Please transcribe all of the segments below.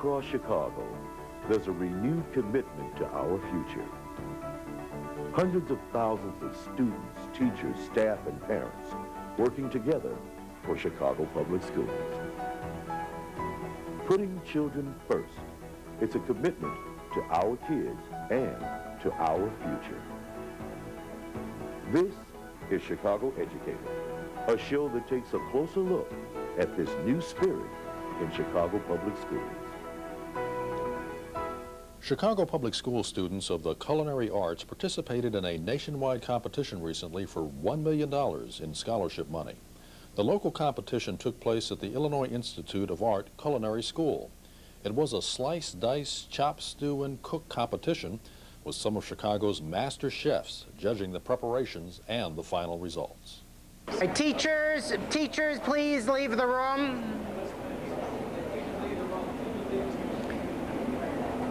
across Chicago, there's a renewed commitment to our future. Hundreds of thousands of students, teachers, staff, and parents working together for Chicago Public Schools. Putting children first, it's a commitment to our kids and to our future. This is Chicago Educator, a show that takes a closer look at this new spirit in Chicago Public Schools. Chicago Public School students of the culinary arts participated in a nationwide competition recently for $1 million in scholarship money. The local competition took place at the Illinois Institute of Art Culinary School. It was a slice, dice, chop, stew, and cook competition with some of Chicago's master chefs judging the preparations and the final results. Teachers, please leave the room.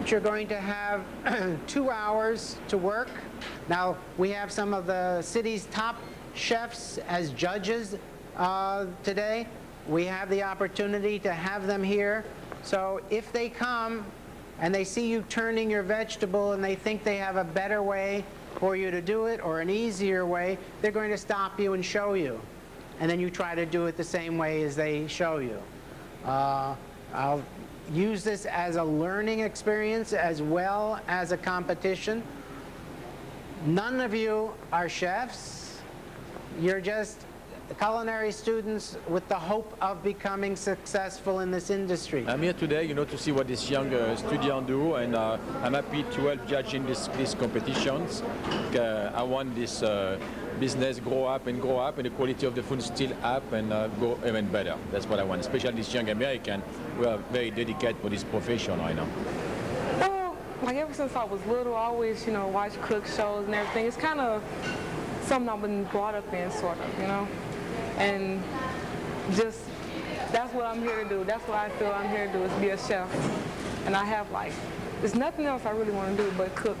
You're going to have 2 hours to work. Now, we have some of the city's top chefs as judges today. We have the opportunity to have them here. So if they come and they see you turning your vegetable and they think they have a better way for you to do it or an easier way, they're going to stop you and show you. And then you try to do it the same way as they show you. I'll use this as a learning experience as well as a competition. None of you are chefs. You're just culinary students with the hope of becoming successful in this industry. I'm here today, to see what these young students do, and I'm happy to help judging these competitions. I want this business grow up, and the quality of the food still up and go even better. That's what I want, especially these young Americans who are very dedicated for this profession right now. Well, like ever since I was little, I always, watch cook shows and everything. It's kind of something I've been brought up in, sort of, and just that's what I'm here to do. That's what I feel I'm here to do, is be a chef. And I have there's nothing else I really want to do but cook.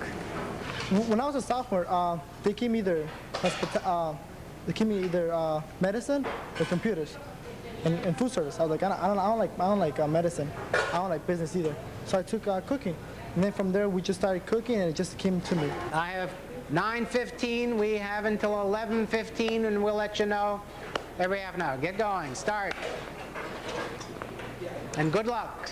When I was a sophomore, they gave me either medicine or computers and food service. I was like, I don't like medicine. I don't like business either. So I took cooking, and then from there we just started cooking, and it just came to me. I have 9:15. We have until 11:15, and we'll let you know every half an hour. Get going. Start. And good luck.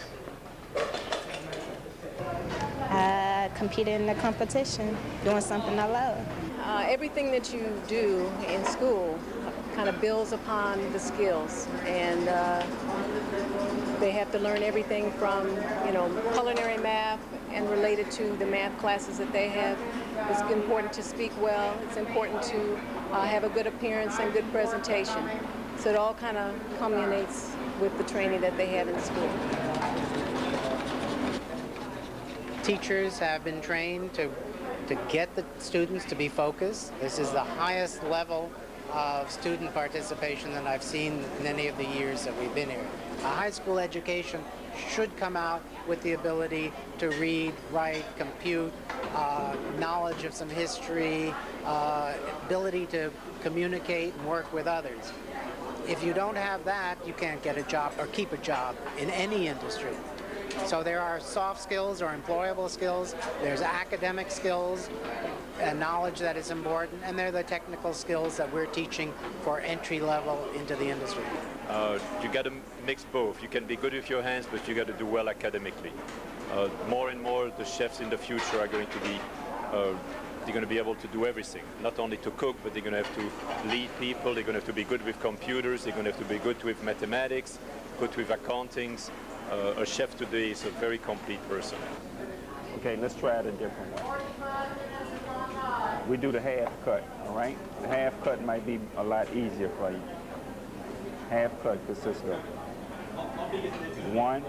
I competed in the competition, doing something I love. Everything that you do in school kind of builds upon the skills, and they have to learn everything from, culinary math and related to the math classes that they have. It's important to speak well. It's important to have a good appearance and good presentation. So it all kind of culminates with the training that they have in school. Teachers have been trained to get the students to be focused. This is the highest level of student participation that I've seen in any of the years that we've been here. A high school education should come out with the ability to read, write, compute, knowledge of some history, ability to communicate and work with others. If you don't have that, you can't get a job or keep a job in any industry. So there are soft skills or employable skills, there's academic skills and knowledge that is important, and there are the technical skills that we're teaching for entry level into the industry. You got to mix both. You can be good with your hands, but you got to do well academically. More and more the chefs in the future are going to be they're going to be able to do everything, not only to cook, but they're going to have to lead people, they're going to have to be good with computers, they're going to have to be good with mathematics, good with accountings. A chef today is a very complete person. Okay, let's try it a different way. We do the half cut, all right? The half cut might be a lot easier for you. Half cut consists of 1,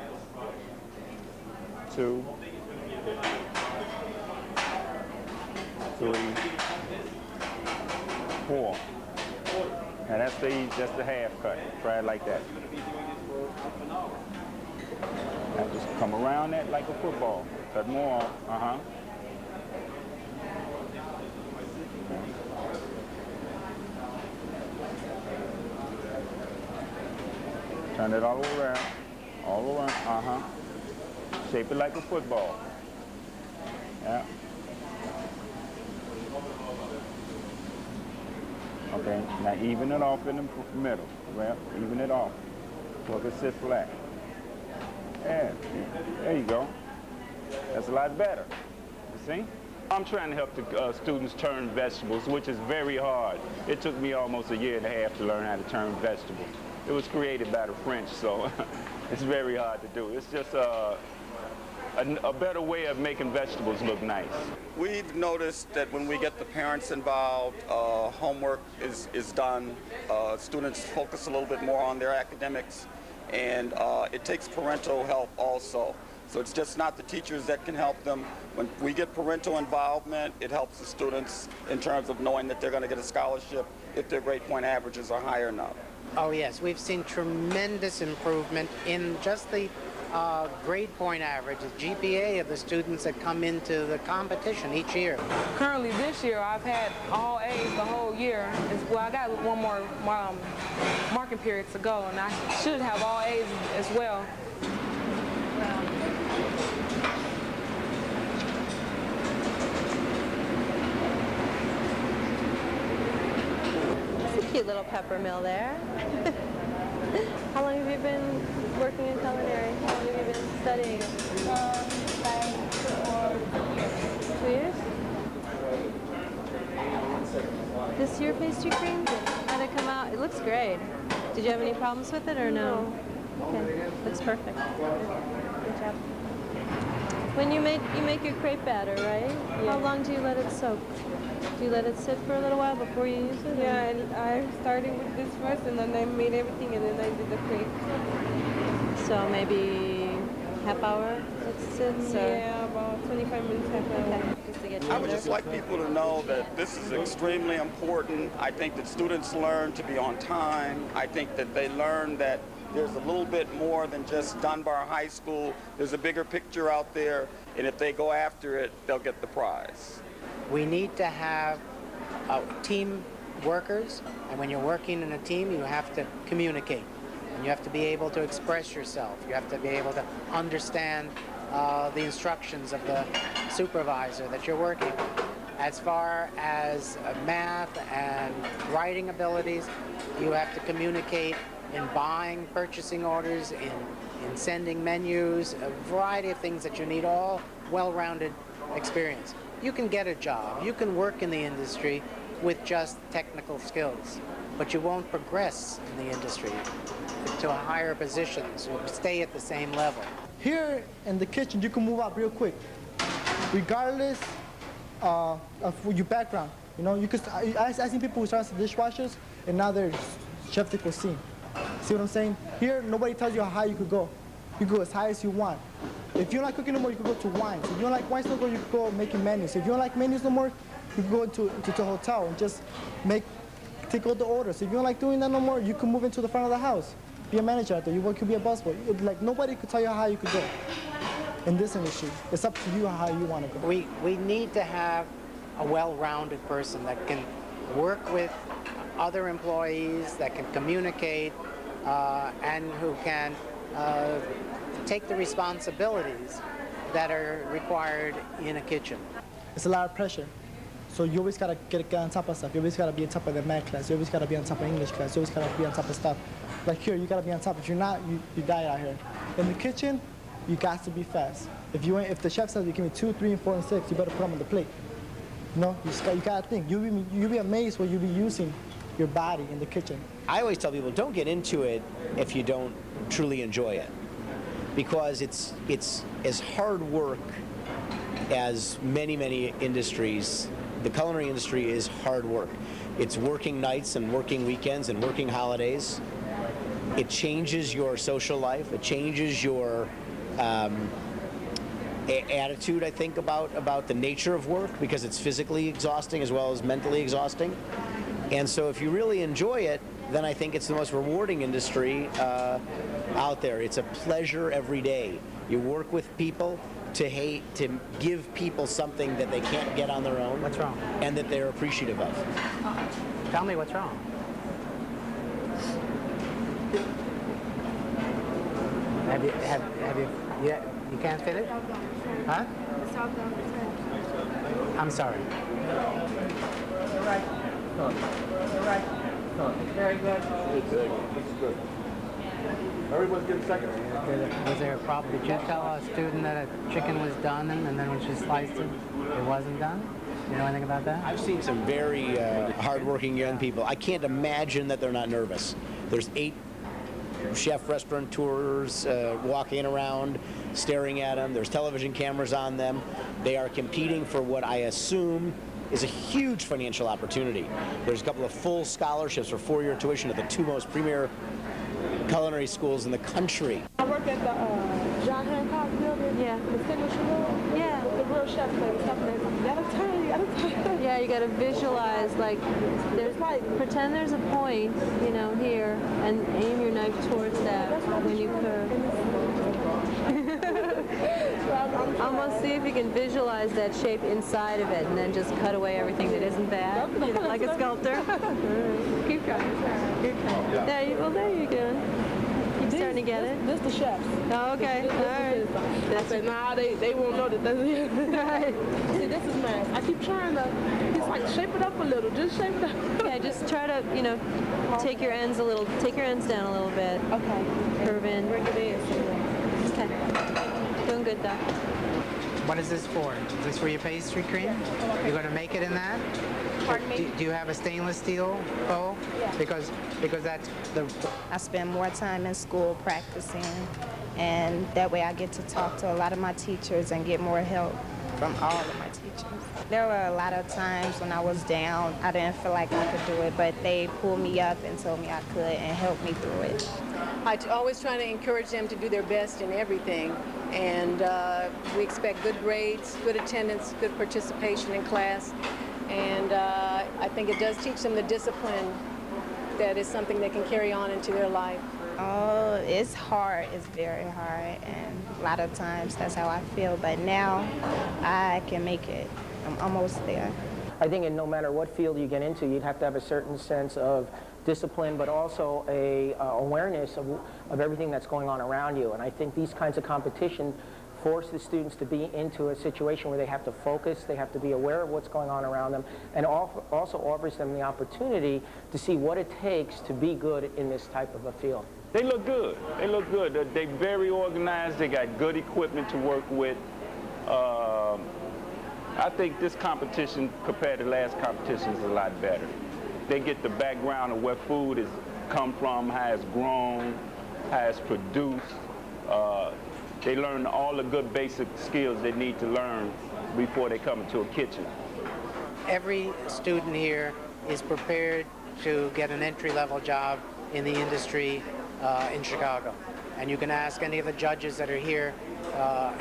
2, 3, 4. Now that's the half cut. Try it like that. Now just come around that like a football. Cut more off. Turn it all around. Shape it like a football. Yeah. Okay, now even it off in the middle. Well, even it off. So it can sit flat. Yeah, there you go. That's a lot better. You see? I'm trying to help the students turn vegetables, which is very hard. It took me almost a year and a half to learn how to turn vegetables. It was created by the French, so it's very hard to do. It's just a better way of making vegetables look nice. We've noticed that when we get the parents involved, homework is done, students focus a little bit more on their academics, and it takes parental help also. So it's just not the teachers that can help them. When we get parental involvement, it helps the students in terms of knowing that they're going to get a scholarship if their grade point averages are higher enough. Oh yes, we've seen tremendous improvement in just the grade point average, the GPA of the students that come into the competition each year. Currently this year I've had all A's the whole year. Well, I got one more marking period to go, and I should have all A's as well. Cute little pepper mill there. How long have you been working in culinary? How long have you been studying? 2 years. This your pastry cream? How'd it come out? It looks great. Did you have any problems with it or no? Okay, looks perfect. Good job. When you make your crepe batter, right? Yeah. How long do you let it soak? Do you let it sit for a little while before you use it? Yeah, and I started with this first, and then I made everything, and then I did the crepe. So maybe half hour it sits? Yeah, about 25 minutes, half an hour. Okay. Just to get I would just like people to know that this is extremely important. I think that students learn to be on time. I think that they learn that there's a little bit more than just Dunbar High School. There's a bigger picture out there, and if they go after it, they'll get the prize. We need to have team workers, and when you're working in a team, you have to communicate. And you have to be able to express yourself. You have to be able to understand the instructions of the supervisor that you're working with. As far as math and writing abilities, you have to communicate in buying, purchasing orders, in sending menus, a variety of things that you need, all well-rounded experience. You can get a job, you can work in the industry with just technical skills, but you won't progress in the industry to a higher positions. You'll stay at the same level. Here in the kitchen, you can move up real quick, regardless of your background. You know, you could. I've seen people who start as dishwashers, and now they're chef de cuisine. See what I'm saying? Here, nobody tells you how high you could go. You go as high as you want. If you don't like cooking no more, you can go to wines. If you don't like wines no more, you can go making menus. If you don't like menus no more, you can go into a hotel and just take all the orders. If you don't like doing that no more, you can move into the front of the house. Be a manager out there. You could be a busboy. Like, nobody could tell you how high you could go in this industry. It's up to you how high you want to go. We need to have a well-rounded person that can work with other employees, that can communicate, and who can take the responsibilities that are required in a kitchen. It's a lot of pressure. So you always gotta get on top of stuff. You always gotta be on top of the math class. You always gotta be on top of English class. You always gotta be on top of stuff. Like here, you gotta be on top. If you're not, you die out here. In the kitchen, you got to be fast. If the chef says you give me 2, 3, and 4, and 6, you better put them on the plate. You know, you gotta think. You'll be amazed what you'll be using your body in the kitchen. I always tell people, don't get into it if you don't truly enjoy it, because it's as hard work as many industries. The culinary industry is hard work. It's working nights and working weekends and working holidays. It changes your social life. It changes your attitude, I think, about the nature of work, because it's physically exhausting as well as mentally exhausting. And so if you really enjoy it, then I think it's the most rewarding industry out there. It's a pleasure every day. You work with people to give people something that they can't get on their own. What's wrong? And that they're appreciative of. Tell me what's wrong. Have you You can't fit it? Huh? I'm sorry. Very good. That's good. Everyone's getting second. Was there a problem? Did you tell a student that a chicken was done and then when she sliced it, it wasn't done? Do you know anything about that? I've seen some very hardworking young people. I can't imagine that they're not nervous. There's 8 chef restaurateurs walking around, staring at them. There's television cameras on them. They are competing for what I assume is a huge financial opportunity. There's a couple of full scholarships for 4-year tuition at the 2 most premier culinary schools in the country. I work at the John Hancock building. Yeah. The signature room. Yeah. The real chef lady, stuff like that. You gotta turn. Yeah, you gotta visualize, like, there's like, pretend there's a point, you know, here, and aim your knife towards that when you curve. Almost see if you can visualize that shape inside of it, and then just cut away everything that isn't that, you know, like a sculptor. Keep trying. Keep trying. There you go. You're starting to get it. This the chefs. Oh, okay. All right. I said, nah, they won't know that that's it. Right. See, this is math. I keep trying to, it's like shape it up a little, just shape it up. Yeah, just try to, you know, take your ends down a little bit. Okay. Curve in. Bring it in. Okay. Doing good, Doc. What is this for? Is this for your pastry cream? You're going to make it in that? Pardon me? Do you have a stainless steel bowl? Yeah. Because that's the... I spend more time in school practicing, and that way I get to talk to a lot of my teachers and get more help from all of my teachers. There were a lot of times when I was down, I didn't feel like I could do it, but they pulled me up and told me I could and helped me through it. I always try to encourage them to do their best in everything, and we expect good grades, good attendance, good participation in class, and I think it does teach them the discipline that is something they can carry on into their life. Oh, it's hard. It's very hard, and a lot of times that's how I feel, but now I can make it. I'm almost there. I think in no matter what field you get into, you'd have to have a certain sense of discipline, but also a awareness of everything that's going on around you. And I think these kinds of competition force the students to be into a situation where they have to focus, they have to be aware of what's going on around them, and also offers them the opportunity to see what it takes to be good in this type of a field. They look good. They look good. They're very organized. They got good equipment to work with. I think this competition, compared to last competition, is a lot better. They get the background of where food has come from, how it's grown, how it's produced. They learn all the good basic skills they need to learn before they come into a kitchen. Every student here is prepared to get an entry-level job in the industry in Chicago. And you can ask any of the judges that are here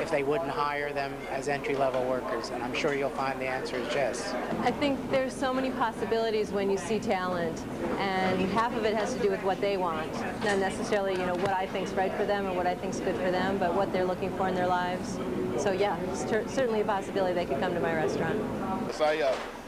if they wouldn't hire them as entry-level workers, and I'm sure you'll find the answer is yes. I think there's so many possibilities when you see talent, and half of it has to do with what they want, not necessarily, you know, what I think's right for them or what I think's good for them, but what they're looking for in their lives. So yeah, it's certainly a possibility they could come to my restaurant.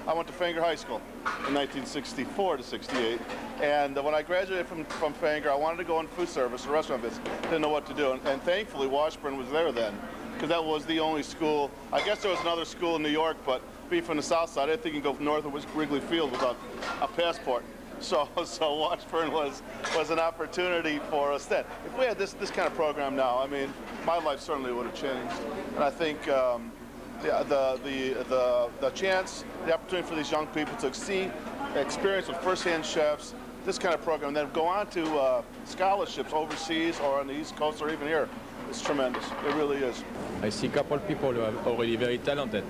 I went to Fanger High School in 1964 to 68, and when I graduated from Fanger, I wanted to go in food service, or restaurant business. Didn't know what to do, and thankfully Washburn was there then, because that was the only school. I guess there was another school in New York, but being from the South Side, I didn't think you could go north of Wrigley Field without a passport. So Washburn was an opportunity for us then. If we had this kind of program now, I mean, my life certainly would have changed, and I think. The chance, the opportunity for these young people to see, experience with first-hand chefs, this kind of program, and then go on to scholarships overseas or on the East Coast or even here, it's tremendous. It really is. I see a couple of people who are already very talented.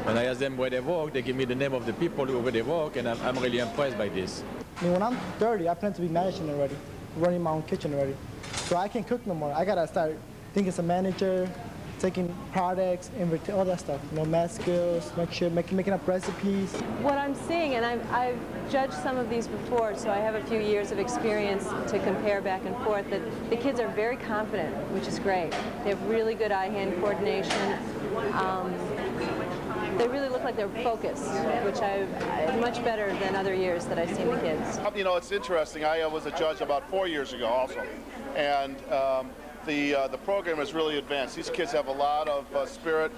When I ask them where they work, they give me the name of the people where they work, and I'm really impressed by this. I mean, when I'm 30, I plan to be managing already, running my own kitchen already. So I can't cook no more. I gotta start thinking as a manager, taking products, all that stuff, you know, math skills, making up recipes. What I'm seeing, and I've judged some of these before, so I have a few years of experience to compare back and forth, that the kids are very confident, which is great. They have really good eye-hand coordination. They really look like they're focused, which much better than other years that I've seen the kids. You know, it's interesting. I was a judge about 4 years ago also, and the program has really advanced. These kids have a lot of spirit,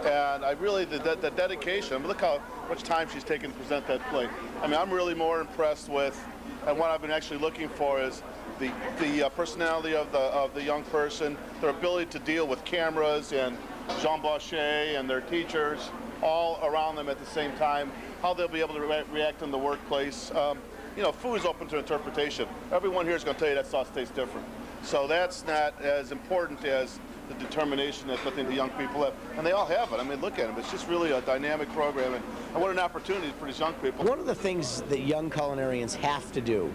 and I really, the dedication. I mean, look how much time she's taken to present that play. I mean, I'm really more impressed with, and what I've been actually looking for is the personality of the young person, their ability to deal with cameras and Jean Bochet and their teachers all around them at the same time, how they'll be able to react in the workplace. You know, food is open to interpretation. Everyone here is going to tell you that sauce tastes different. So that's not as important as the determination that I think the young people have. And they all have it. I mean, look at them. It's just really a dynamic program. And what an opportunity for these young people. One of the things that young culinarians have to do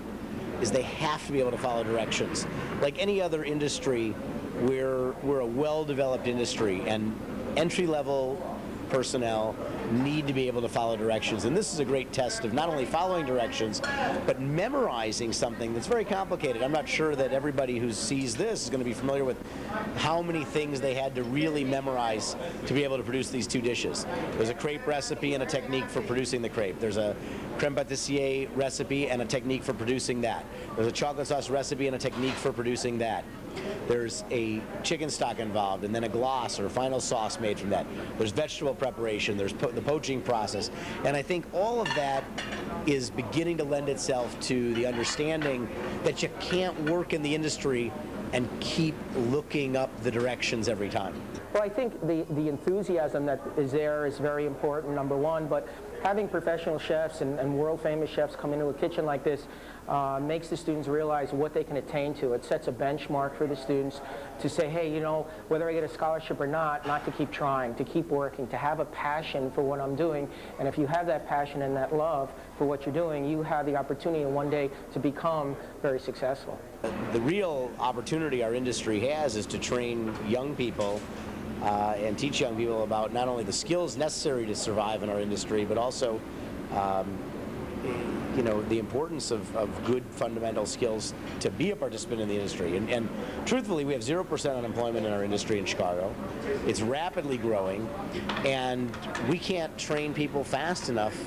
is they have to be able to follow directions. Like any other industry, we're a well-developed industry, and entry-level personnel need to be able to follow directions. And this is a great test of not only following directions, but memorizing something that's very complicated. I'm not sure that everybody who sees this is going to be familiar with how many things they had to really memorize to be able to produce these two dishes. There's a crepe recipe and a technique for producing the crepe. There's a creme pâtissier recipe and a technique for producing that. There's a chocolate sauce recipe and a technique for producing that. There's a chicken stock involved, and then a gloss or final sauce made from that. There's vegetable preparation, there's the poaching process, and I think all of that is beginning to lend itself to the understanding that you can't work in the industry and keep looking up the directions every time. Well, I think the enthusiasm that is there is very important, number one, but having professional chefs and world-famous chefs come into a kitchen like this makes the students realize what they can attain to. It sets a benchmark for the students to say, hey, you know, whether I get a scholarship or not to keep trying, to keep working, to have a passion for what I'm doing. And if you have that passion and that love for what you're doing, you have the opportunity one day to become very successful. The real opportunity our industry has is to train young people and teach young people about not only the skills necessary to survive in our industry, but also you know, the importance of good fundamental skills to be a participant in the industry. And truthfully, we have 0% unemployment in our industry in Chicago. It's rapidly growing, and we can't train people fast enough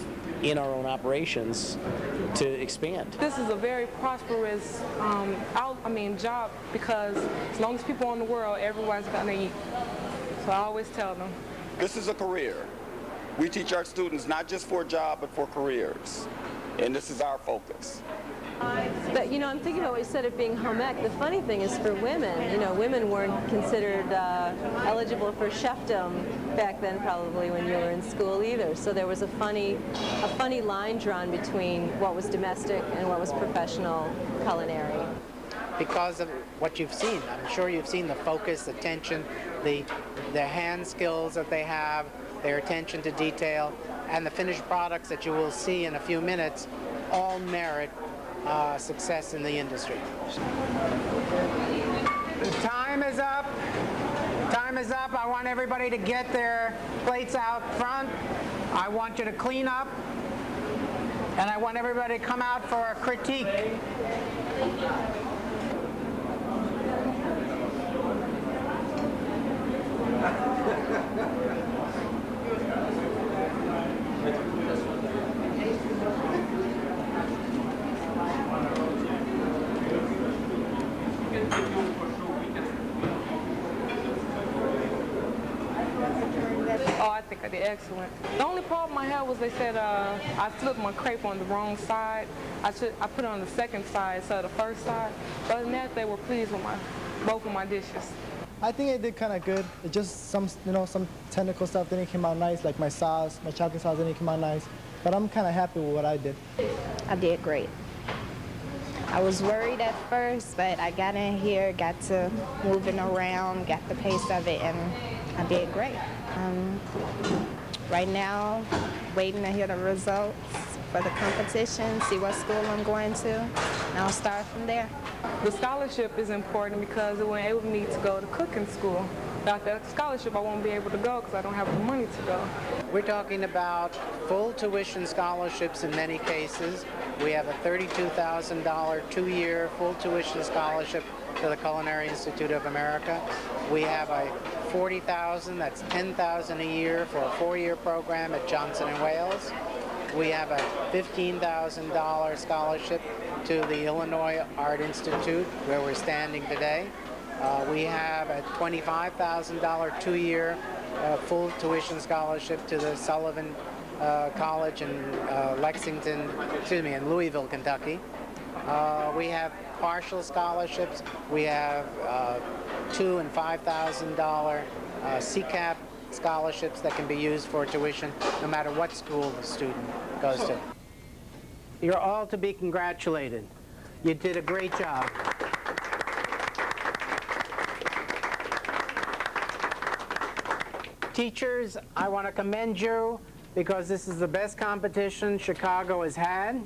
in our own operations to expand. This is a very prosperous job, because as long as people in the world, everyone's going to eat. So I always tell them. This is a career. We teach our students not just for a job, but for careers. And this is our focus. But, you know, I'm thinking about what you said of being home ec. The funny thing is for women, you know, women weren't considered eligible for chefdom back then, probably when you were in school either. So there was a funny line drawn between what was domestic and what was professional culinary. Because of what you've seen. I'm sure you've seen the focus, the attention, the hand skills that they have, their attention to detail, and the finished products that you will see in a few minutes all merit success in the industry. Time is up. Time is up. I want everybody to get their plates out front. I want you to clean up. And I want everybody to come out for a critique. Oh, I think I did excellent. The only problem I had was they said I flipped my crepe on the wrong side. I put it on the second side instead of the first side. But other than that, they were pleased with both of my dishes. I think I did kind of good. It just some technical stuff didn't come out nice, like my sauce, my chocolate sauce didn't come out nice. But I'm kind of happy with what I did. I did great. I was worried at first, but I got in here, got to moving around, got the pace of it, and I did great. Right now, waiting to hear the results for the competition, see what school I'm going to, and I'll start from there. The scholarship is important because it will enable me to go to cooking school. Without that scholarship, I won't be able to go because I don't have the money to go. We're talking about full tuition scholarships in many cases. We have a $32,000 2-year full tuition scholarship to the Culinary Institute of America. We have a $40,000, that's $10,000 a year for a 4-year program at Johnson & Wales. We have a $15,000 scholarship to the Illinois Art Institute, where we're standing today. We have a $25,000 two-year full tuition scholarship to the Sullivan College in in Louisville, Kentucky. We have partial scholarships. We have $2,000 and $5,000 CCAP scholarships that can be used for tuition no matter what school the student goes to. You're all to be congratulated. You did a great job. Teachers, I want to commend you because this is the best competition Chicago has had.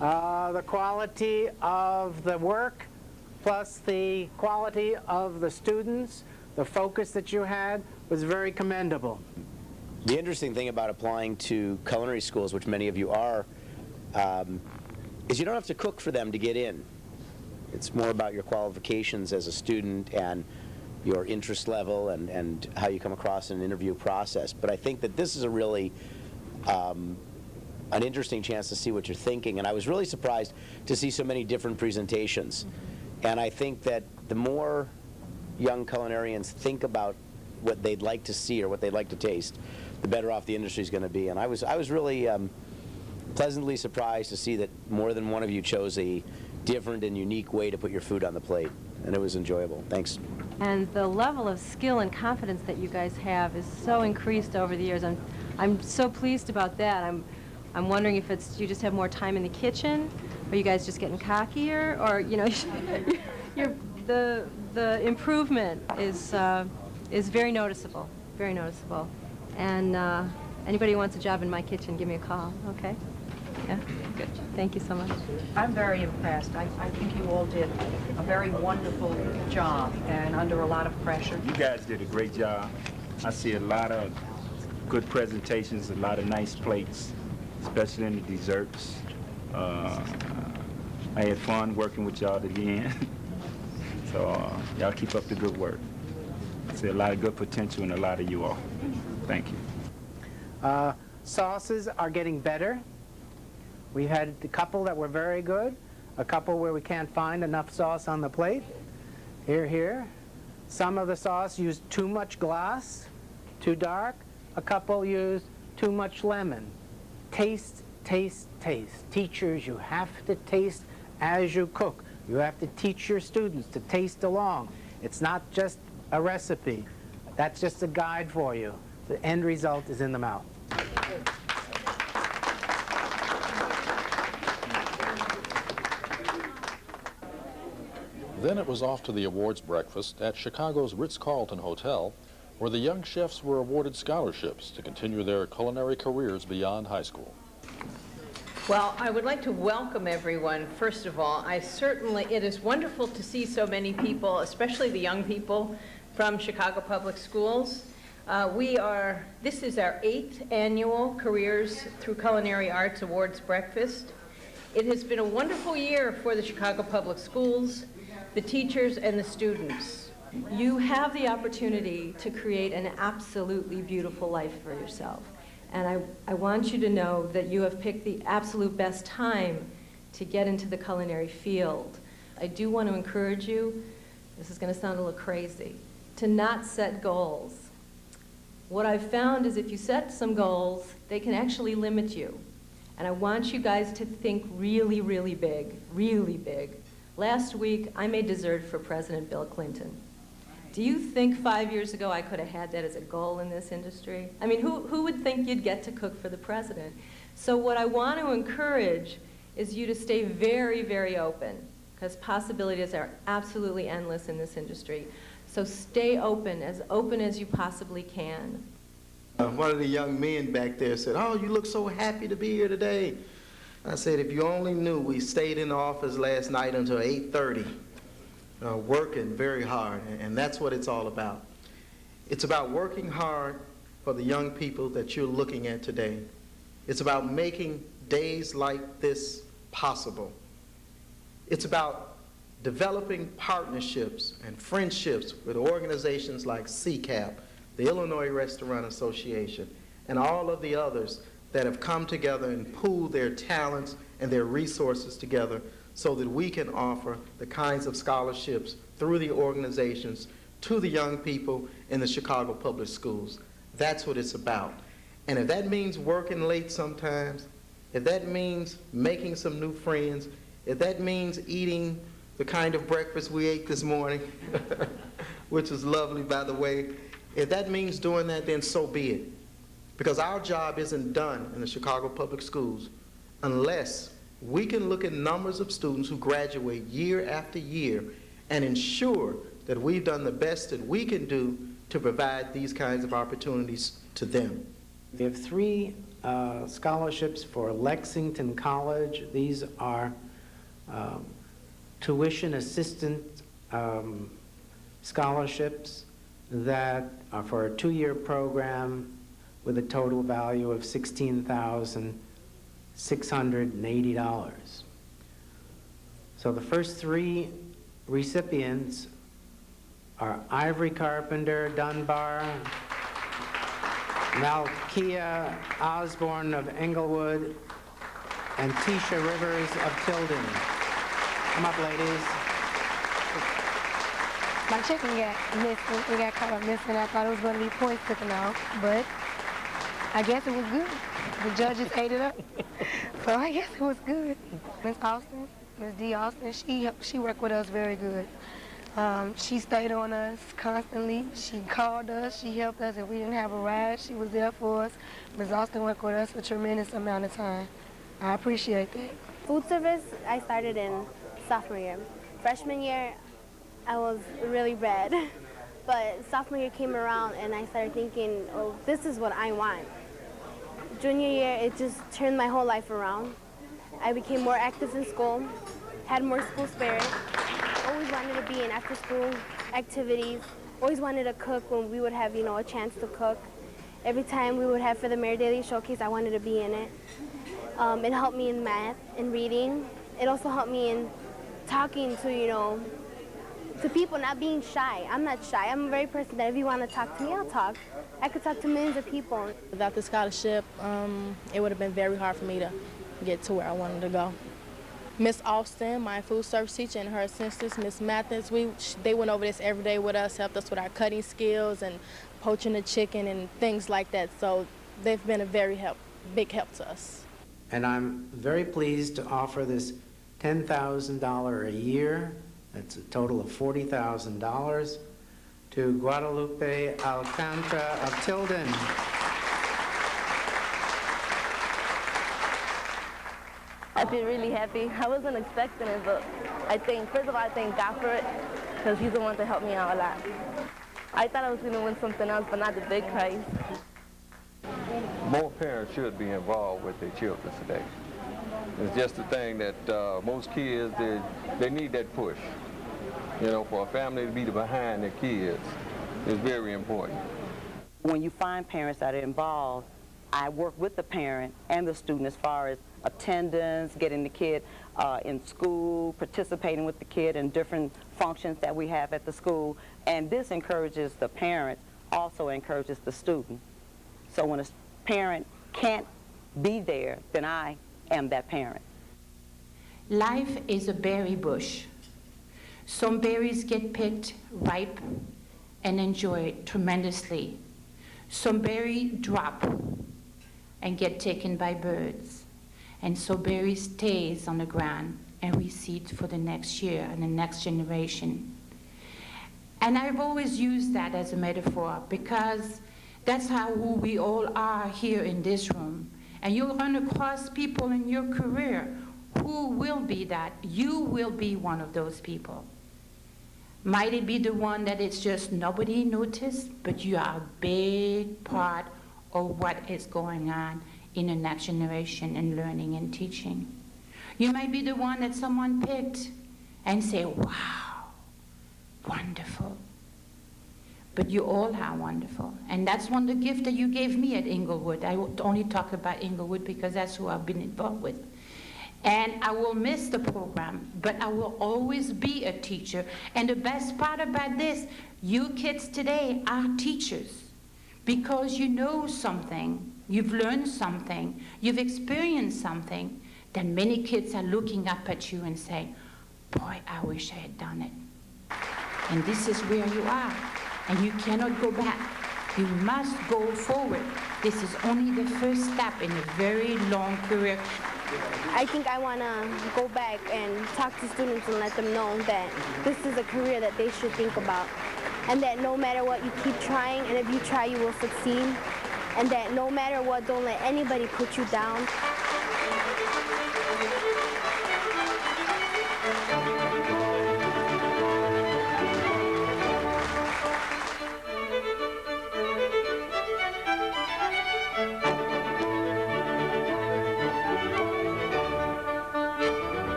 The quality of the work plus the quality of the students, the focus that you had was very commendable. The interesting thing about applying to culinary schools, which many of you are, is you don't have to cook for them to get in. It's more about your qualifications as a student and your interest level and how you come across in an interview process. But I think that this is a really an interesting chance to see what you're thinking. And I was really surprised to see so many different presentations. And I think that the more young culinarians think about what they'd like to see or what they'd like to taste, the better off the industry is going to be. And I was really pleasantly surprised to see that more than one of you chose a different and unique way to put your food on the plate. And it was enjoyable. Thanks. And the level of skill and confidence that you guys have is so increased over the years. I'm so pleased about that. I'm wondering if it's you just have more time in the kitchen, or you guys just getting cockier, or the improvement is very noticeable, very noticeable. And anybody who wants a job in my kitchen, give me a call. Okay? Yeah, good. Thank you so much. I'm very impressed. I think you all did a very wonderful job and under a lot of pressure. You guys did a great job. I see a lot of good presentations, a lot of nice plates, especially in the desserts. I had fun working with y'all at the end. So y'all keep up the good work. I see a lot of good potential in a lot of you all. Thank you. Sauces are getting better. We've had a couple that were very good, a couple where we can't find enough sauce on the plate. Here. Some of the sauce used too much glass, too dark. A couple used too much lemon. Taste, taste, taste. Teachers, you have to taste as you cook. You have to teach your students to taste along. It's not just a recipe. That's just a guide for you. The end result is in the mouth. Then it was off to the awards breakfast at Chicago's Ritz-Carlton Hotel, where the young chefs were awarded scholarships to continue their culinary careers beyond high school. Well, I would like to welcome everyone. First of all, it is wonderful to see so many people, especially the young people from Chicago Public Schools. This is our 8th annual Careers Through Culinary Arts Awards breakfast. It has been a wonderful year for the Chicago Public Schools, the teachers, and the students. You have the opportunity to create an absolutely beautiful life for yourself. And I want you to know that you have picked the absolute best time to get into the culinary field. I do want to encourage you, this is going to sound a little crazy, to not set goals. What I've found is if you set some goals, they can actually limit you. And I want you guys to think really, really big, really big. Last week, I made dessert for President Bill Clinton. Do you think 5 years ago I could have had that as a goal in this industry? I mean, who would think you'd get to cook for the president? So what I want to encourage is you to stay very, very open, because possibilities are absolutely endless in this industry. So stay open as you possibly can. One of the young men back there said, "Oh, you look so happy to be here today." I said, if you only knew, we stayed in the office last night until 8:30, working very hard, and that's what it's all about. It's about working hard for the young people that you're looking at today. It's about making days like this possible. It's about developing partnerships and friendships with organizations like CCAP, the Illinois Restaurant Association, and all of the others that have come together and pooled their talents and their resources together so that we can offer the kinds of scholarships through the organizations to the young people in the Chicago Public Schools. That's what it's about. And if that means working late sometimes, if that means making some new friends, if that means eating the kind of breakfast we ate this morning, which was lovely, by the way, if that means doing that, then so be it. Because our job isn't done in the Chicago Public Schools unless we can look at numbers of students who graduate year after year and ensure that we've done the best that we can do to provide these kinds of opportunities to them. We have 3 scholarships for Lexington College. These are tuition assistant scholarships that are for a 2-year program with a total value of $16,680. So the first 3 recipients are Ivory Carpenter, Dunbar, Malkia Osborne of Englewood, and Tisha Rivers of Tilden. Come up, ladies. My chicken got missing. It got caught up missing. I thought it was going to be points taken off, but I guess it was good. The judges ate it up, so I guess it was good. Miss Austin, Miss D. Austin, she worked with us very good. She stayed on us constantly. She called us. She helped us. If we didn't have a ride, she was there for us. Ms. Austin worked with us a tremendous amount of time. I appreciate that. Food service, I started in sophomore year. Freshman year, I was really bad. But sophomore year came around and I started thinking, oh, this is what I want. Junior year, it just turned my whole life around. I became more active in school, had more school spirit. Always wanted to be in after-school activities. Always wanted to cook when we would have, a chance to cook. Every time we would have for the Mayor Daily Showcase, I wanted to be in it. It helped me in math and reading. It also helped me in talking to, to people, not being shy. I'm not shy. I'm a very person that if you want to talk to me, I'll talk. I could talk to millions of people. Without the scholarship, it would have been very hard for me to get to where I wanted to go. Miss Austin, my food service teacher, and her assistants, Miss Mathis, they went over this every day with us, helped us with our cutting skills and poaching the chicken and things like that. So they've been a very big help to us. And I'm very pleased to offer this $10,000 a year, that's a total of $40,000, to Guadalupe Alcantara of Tilden. I feel really happy. I wasn't expecting it, but first of all, I thank God for it, because he's the one that helped me out a lot. I thought I was going to win something else, but not the big prize. More parents should be involved with their children today. It's just the thing that most kids, they need that push. For a family to be behind their kids is very important. When you find parents that are involved, I work with the parent and the student as far as attendance, getting the kid in school, participating with the kid in different functions that we have at the school. And this encourages the parent, also encourages the student. So when a parent can't be there, then I am that parent. Life is a berry bush. Some berries get picked ripe and enjoyed tremendously. Some berries drop and get taken by birds. And so berry stays on the ground and we seed for the next year and the next generation. And I've always used that as a metaphor because that's who we all are here in this room. And you'll run across people in your career who will be that. You will be one of those people. Might it be the one that it's just nobody noticed, but you are a big part of what is going on in the next generation in learning and teaching. You might be the one that someone picked and say, wow, wonderful. But you all are wonderful. And that's one of the gifts that you gave me at Inglewood. I only talk about Inglewood because that's who I've been involved with. And I will miss the program, but I will always be a teacher. And the best part about this, you kids today are teachers because you know something, you've learned something, you've experienced something then many kids are looking up at you and saying, boy, I wish I had done it. And this is where you are, and you cannot go back. You must go forward. This is only the first step in a very long career. I think I want to go back and talk to students and let them know that this is a career that they should think about, and that no matter what, you keep trying, and if you try, you will succeed, and that no matter what, don't let anybody put you down.